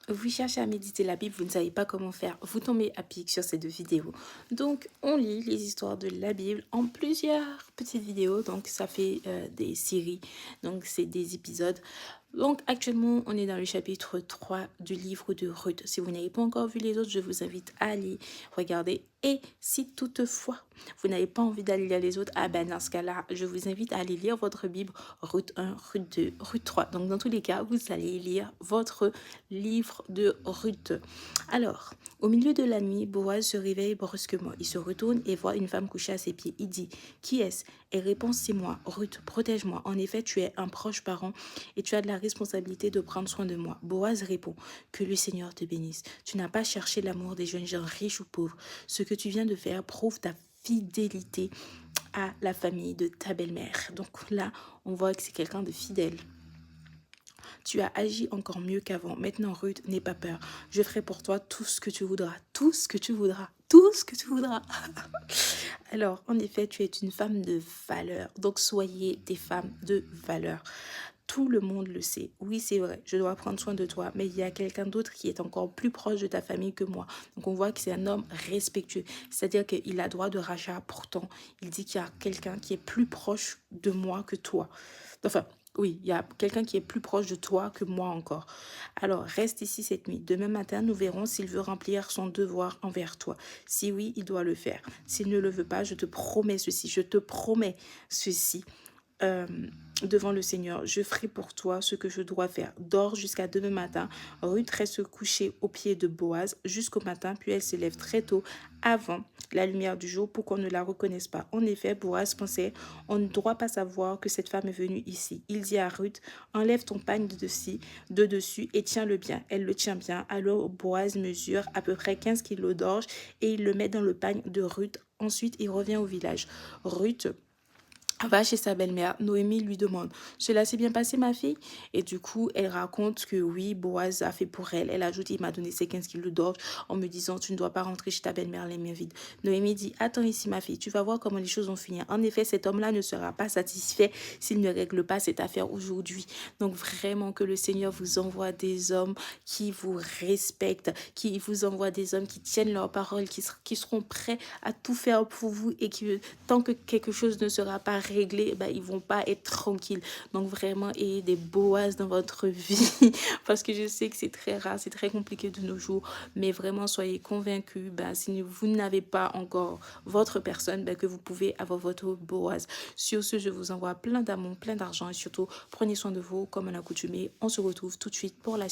Vous cherchez à méditer la Bible, vous ne savez pas comment faire, vous tombez à pic sur ces deux vidéos. Donc, on lit les histoires de la Bible en plusieurs petites vidéos. Donc, ça fait des séries. Donc, c'est des épisodes. Donc, actuellement, on est dans le chapitre 3 du livre de Ruth. Si vous n'avez pas encore vu les autres, je vous invite à aller regarder. Et si toutefois, vous n'avez pas envie d'aller lire les autres, ah ben dans ce cas-là, je vous invite à aller lire votre Bible, Ruth 1, Ruth 2, Ruth 3. Donc, dans tous les cas, vous allez lire votre livre de Ruth. Alors, au milieu de la nuit, Boaz se réveille brusquement. Il se retourne et voit une femme couchée à ses pieds. Il dit, qui est-ce? Elle répond, c'est moi. Ruth, protège-moi. En effet, tu es un proche parent et tu as de la responsabilité de prendre soin de moi. Boaz répond, que le Seigneur te bénisse. Tu n'as pas cherché l'amour des jeunes gens riches ou pauvres. Ce que tu viens de faire prouve ta fidélité à la famille de ta belle-mère. Donc là, on voit que c'est quelqu'un de fidèle. Tu as agi encore mieux qu'avant. Maintenant, Ruth, n'aie pas peur. Je ferai pour toi tout ce que tu voudras. Tout ce que tu voudras. Tout ce que tu voudras. Alors, en effet, tu es une femme de valeur. Donc, soyez des femmes de valeur. Tout le monde le sait. Oui, c'est vrai, je dois prendre soin de toi, mais il y a quelqu'un d'autre qui est encore plus proche de ta famille que moi. Donc, on voit que c'est un homme respectueux. C'est-à-dire qu'il a droit de rachat. Pourtant, il dit qu'il y a quelqu'un qui est plus proche de moi que toi. Enfin, oui, il y a quelqu'un qui est plus proche de toi que moi encore. Alors, reste ici cette nuit. Demain matin, nous verrons s'il veut remplir son devoir envers toi. Si oui, il doit le faire. S'il ne le veut pas, je te promets ceci. Je te promets ceci. Devant le Seigneur, je ferai pour toi ce que je dois faire. Dors jusqu'à demain matin. Ruth reste couchée aux pieds de Boaz jusqu'au matin, puis elle se lève très tôt avant la lumière du jour pour qu'on ne la reconnaisse pas. En effet, Boaz pensait, on ne doit pas savoir que cette femme est venue ici. Il dit à Ruth, enlève ton pagne de dessus et tiens-le bien. Elle le tient bien. Alors Boaz mesure à peu près 15 kilos d'orge et il le met dans le pagne de Ruth. Ensuite, il revient au village. Ruth va chez sa belle-mère. Noémie lui demande, cela s'est bien passé ma fille? Et du coup, elle raconte que oui, Boaz a fait pour elle. Elle ajoute, il m'a donné ses 15 kilos d'orge en me disant, tu ne dois pas rentrer chez ta belle-mère les mains vides. Noémie dit, attends ici ma fille, tu vas voir comment les choses vont finir. En effet, cet homme-là ne sera pas satisfait s'il ne règle pas cette affaire aujourd'hui. Donc vraiment que le Seigneur vous envoie des hommes qui vous respectent, qui vous envoie des hommes qui tiennent leur parole, qui seront prêts à tout faire pour vous et qui, tant que quelque chose ne sera pas réglé, ben, ils vont pas être tranquilles. Donc vraiment, ayez des Boaz dans votre vie parce que je sais que c'est très rare, c'est très compliqué de nos jours, mais vraiment soyez convaincus, ben, si vous n'avez pas encore votre personne, ben, que vous pouvez avoir votre Boaz. Sur ce, je vous envoie plein d'amour, plein d'argent et surtout, prenez soin de vous comme à l'accoutumée. On se retrouve tout de suite pour la